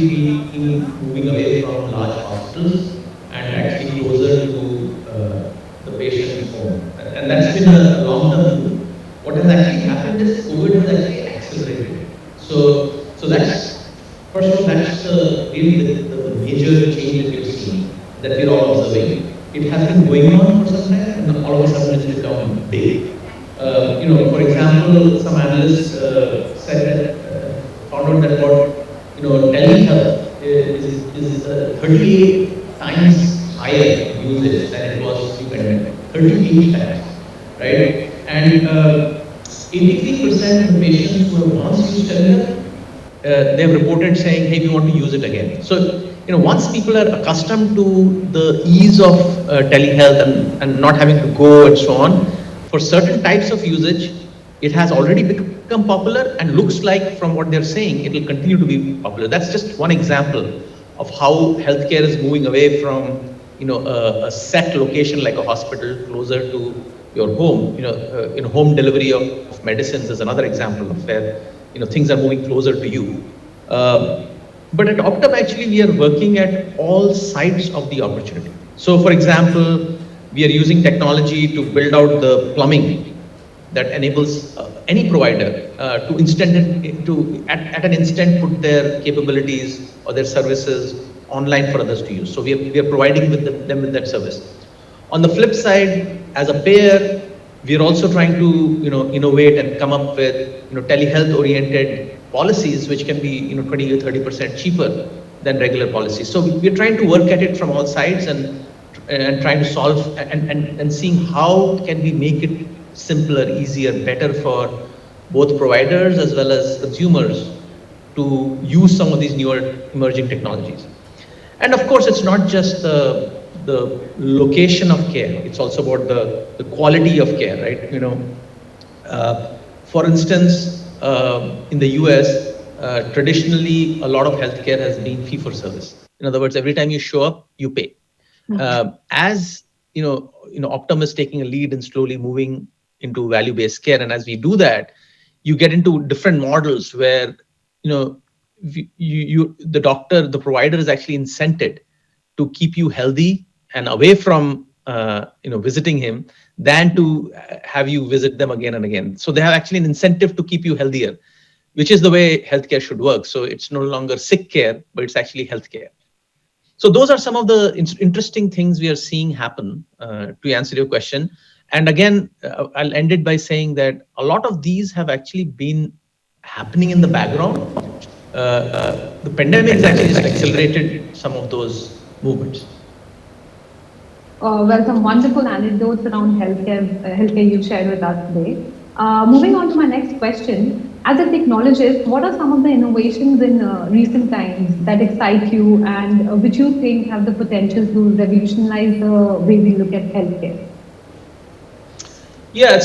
actually been moving away from large hospitals and actually closer to the patient's home. And that's been a long-term move. What has actually happened is COVID has actually accelerated it. So that's, first of all, that's really the major change that we've seen, that we're all observing. It has been going on for some time, and all of a sudden it's become big. For example, some analysts said that, found out that what, telehealth is 38 times higher usage than it was pre-pandemic. 38 times, right? And 83% of the patients who have once used telehealth, they have reported saying, hey, we want to use it again. So, once people are accustomed to the ease of telehealth and not having to go and so on, for certain types of usage, it has already become popular and looks like, from what they're saying, it will continue to be popular. That's just one example of how healthcare is moving away from, a set location like a hospital closer to your home. Home delivery of medicines is another example of where, things are moving closer to you. But at Optum, actually, we are working at all sides of the opportunity. So, for example, we are using technology to build out the plumbing that enables any provider to at an instant put their capabilities or their services online for others to use. So we are providing them with that service. On the flip side, as a payer, we are also trying to innovate and come up with telehealth oriented policies which can be 20 or 30% cheaper than regular policies. So we are trying to work at it from all sides and trying to solve and seeing how can we make it simpler, easier, better for both providers as well as consumers to use some of these newer emerging technologies. And of course, it's not just the location of care, it's also about the quality of care, right? For instance, in the US, traditionally, a lot of healthcare has been fee for service. In other words, every time you show up, you pay. As Optum is taking a lead in slowly moving into value-based care, and as we do that, you get into different models where the provider is actually incented to keep you healthy and away from visiting him than to have you visit them again and again. So they have actually an incentive to keep you healthier, which is the way healthcare should work. So it's no longer sick care, but it's actually healthcare. So those are some of the interesting things we are seeing happen, to answer your question. And again, I'll end it by saying that a lot of these have actually been happening in the background. The pandemic has actually just accelerated some of those movements. Well, some wonderful anecdotes around healthcare you shared with us today. Moving on to my next question. As a technologist, what are some of the innovations in recent times that excite you and which you think have the potential to revolutionize the way we look at healthcare? Yeah,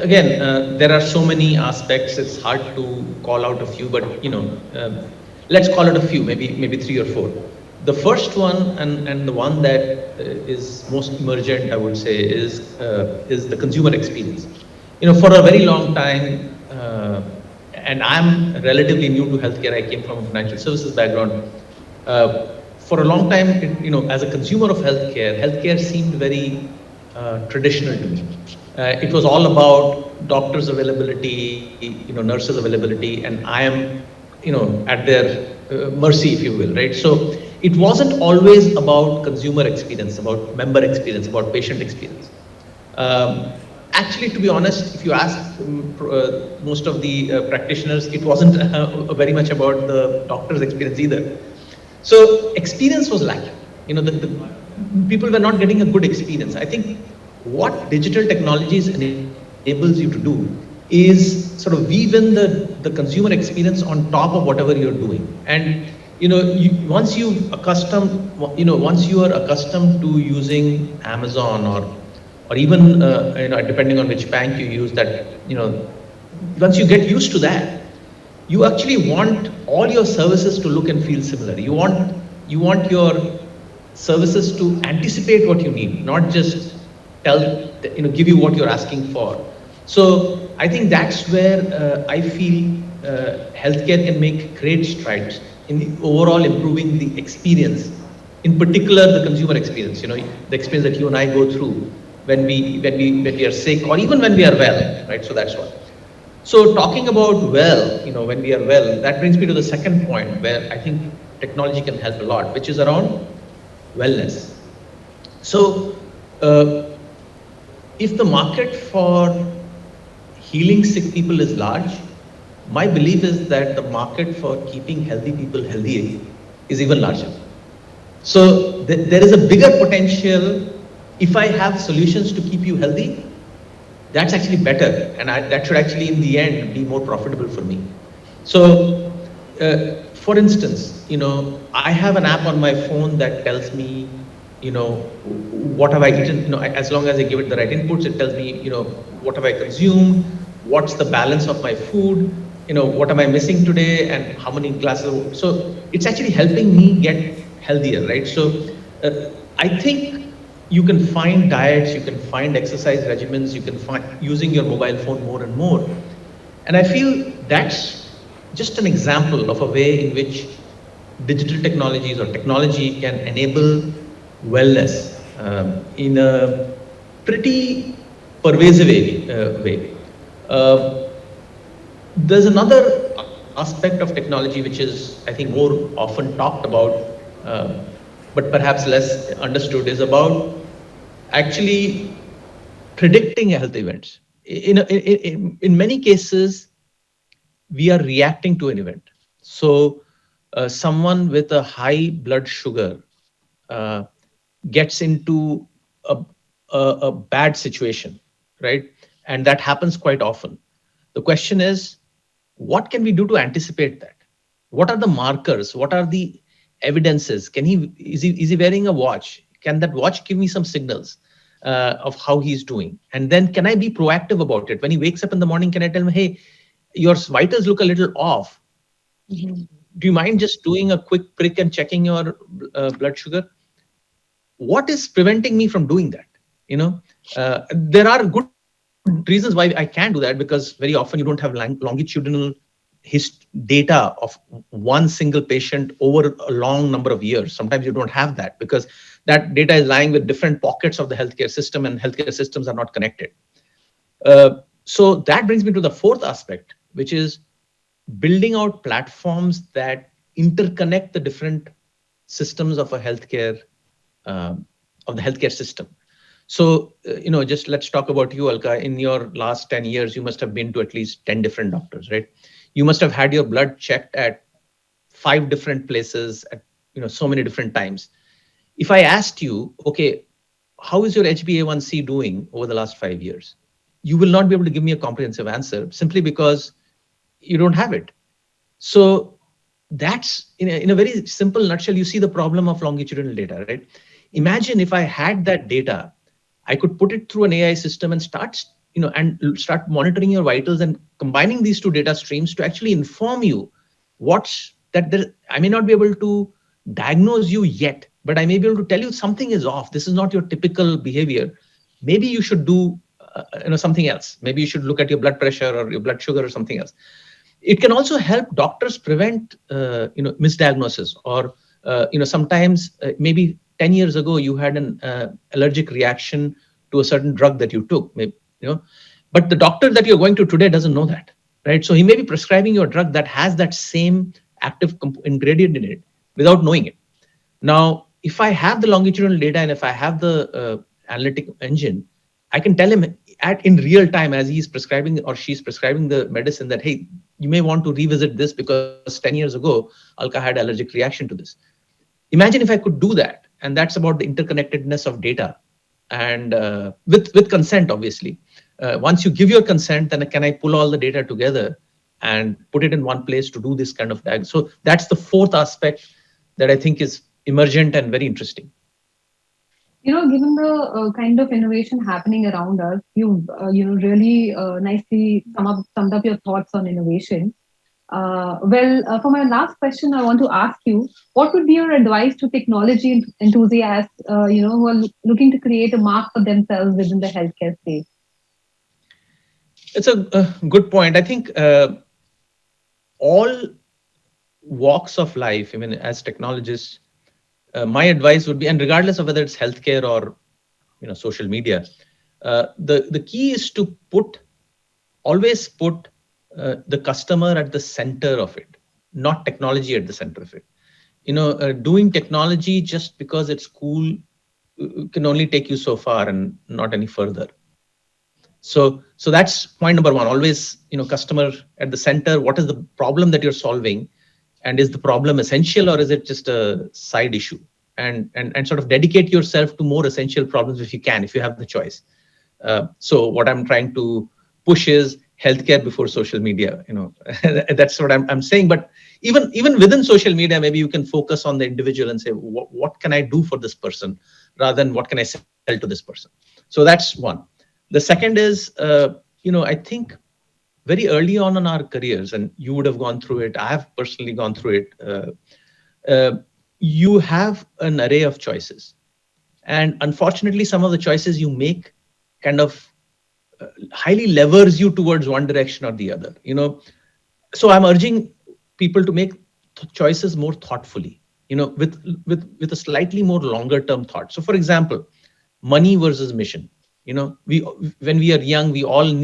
again, there are so many aspects. It's hard to call out a few, but let's call it a few, maybe 3 or 4. The first one and the one that is most emergent, I would say, is the consumer experience. For a very long time, and I'm relatively new to healthcare. I came from a financial services background. For a long time, as a consumer of healthcare seemed very traditional to me. It was all about doctors' availability, nurses' availability, and I am, at their mercy, if you will, right? So it wasn't always about consumer experience, about member experience, about patient experience. Actually, to be honest, if you ask most of the practitioners, it wasn't very much about the doctor's experience either. So experience was lacking. The people were not getting a good experience. I think what digital technologies enables you to do is sort of weave in the consumer experience on top of whatever you're doing. And once you are accustomed to using Amazon or even depending on which bank you use, that once you get used to that, you actually want all your services to look and feel similar. You want your services to anticipate what you need, not just give you what you're asking for. So I think that's where I feel healthcare can make great strides. in the overall improving the experience, in particular the consumer experience, the experience that you and I go through when we are sick or even when we are well, right? So that's what. So talking about well, when we are well, that brings me to the second point where I think technology can help a lot, which is around wellness. So if the market for healing sick people is large, my belief is that the market for keeping healthy people healthy is even larger. So there is a bigger potential. If I have solutions to keep you healthy, that's actually better, and that should actually in the end be more profitable for me. So for instance, I have an app on my phone that tells me, what have I eaten. As long as I give it the right inputs, it tells me, what have I consumed, what's the balance of my food, what am I missing today, and how many glasses so it's actually helping me get healthier, right? So uh, I think you can find diets, you can find exercise regimens, you can find using your mobile phone more and more. And I feel that's just an example of a way in which digital technologies or technology can enable wellness in a pretty pervasive way. Uh, there's another aspect of technology which is, I think, more often talked about, but perhaps less understood, is about actually predicting health events. In many cases, we are reacting to an event. So, someone with a high blood sugar uh, gets into a, a bad situation, right? And that happens quite often. The question is, what can we do to anticipate that? What are the markers? What are the evidences? Is he wearing a watch? Can that watch give me some signals of how he's doing? And then can I be proactive about it? When he wakes up in the morning, can I tell him, hey, your vitals look a little off. Mhm. Do you mind just doing a quick prick and checking your blood sugar? What is preventing me from doing that? There are good reasons why I can do that, because very often you don't have longitudinal data of one single patient over a long number of years. Sometimes you don't have that because that data is lying with different pockets of the healthcare system, and healthcare systems are not connected. So that brings me to the fourth aspect, which is building out platforms that interconnect the different systems of a healthcare um, of the healthcare system. So, just let's talk about you, Alka. In your last 10 years, you must have been to at least 10 different doctors, right? You must have had your blood checked at 5 different places at, so many different times. If I asked you, okay, how is your HbA1c doing over the last 5 years? You will not be able to give me a comprehensive answer simply because you don't have it. So that's in a very simple nutshell, you see the problem of longitudinal data, right? Imagine if I had that data, I could put it through an AI system and start monitoring your vitals and combining these two data streams to actually inform you what's that there. I may not be able to diagnose you yet, but I may be able to tell you something is off. This is not your typical behavior. Maybe you should do something else. Maybe you should look at your blood pressure or your blood sugar or something else. It can also help doctors prevent misdiagnosis, or sometimes maybe 10 years ago you had an allergic reaction to a certain drug that you took, maybe, but the doctor that you're going to today doesn't know that, right? So he may be prescribing you a drug that has that same active ingredient in it without knowing it. Now, if I have the longitudinal data and if I have the analytic engine, I can tell him at in real time as he's prescribing or she's prescribing the medicine that, hey, you may want to revisit this because 10 years ago, Alka had allergic reaction to this. Imagine if I could do that. And that's about the interconnectedness of data, and with consent, obviously. Once you give your consent, then can I pull all the data together and put it in one place to do this kind of diag. So that's the fourth aspect that I think is emergent and very interesting. Given the kind of innovation happening around us, you've really nicely summed up your thoughts on innovation. For my last question, I want to ask you, what would be your advice to technology enthusiasts, who are looking to create a mark for themselves within the healthcare space? It's a good point. I think all walks of life, even as technologists, my advice would be, and regardless of whether it's healthcare or social media, the key is to always put the customer at the center of it, not technology at the center of it. Doing technology just because it's cool can only take you so far and not any further. So that's point number one. Always, customer at the center. What is the problem that you're solving, and is the problem essential or is it just a side issue? And sort of dedicate yourself to more essential problems if you can, if you have the choice. So what I'm trying to push is healthcare before social media. That's what I'm saying. But even within social media, maybe you can focus on the individual and say, what can I do for this person, rather than what can I sell to this person. So that's one. The second is, I think very early on in our careers, and you would have gone through it. I have personally gone through it. You have an array of choices, and unfortunately, some of the choices you make kind of highly levers you towards one direction or the other. So I'm urging people to make choices more thoughtfully. With a slightly more longer term thought. So, for example, money versus mission. We when we are young, we all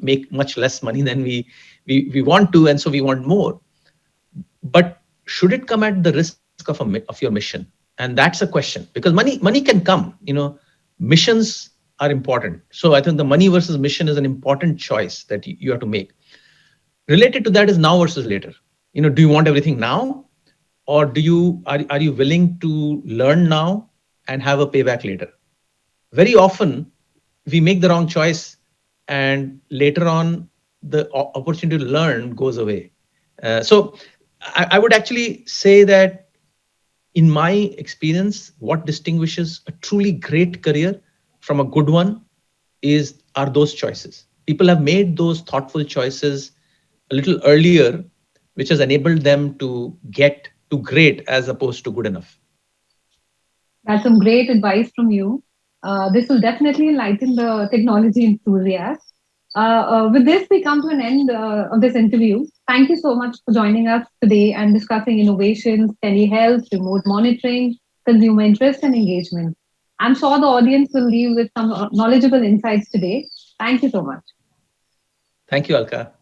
make much less money than we want to, and so we want more. But should it come at the risk of your mission? And that's a question, because money can come. Missions are important. So I think the money versus mission is an important choice that you have to make. Related to that is now versus later. Do you want everything now, or are you willing to learn now and have a payback later? Very often we make the wrong choice, and later on the opportunity to learn goes away. So I would actually say that, in my experience, what distinguishes a truly great career from a good one are those choices. People have made those thoughtful choices a little earlier, which has enabled them to get to great as opposed to good enough. That's some great advice from you. This will definitely enlighten the technology enthusiasts. With this, we come to an end of this interview. Thank you so much for joining us today and discussing innovations, telehealth, remote monitoring, consumer interest, and engagement. I'm sure the audience will leave with some knowledgeable insights today. Thank you so much. Thank you, Alka.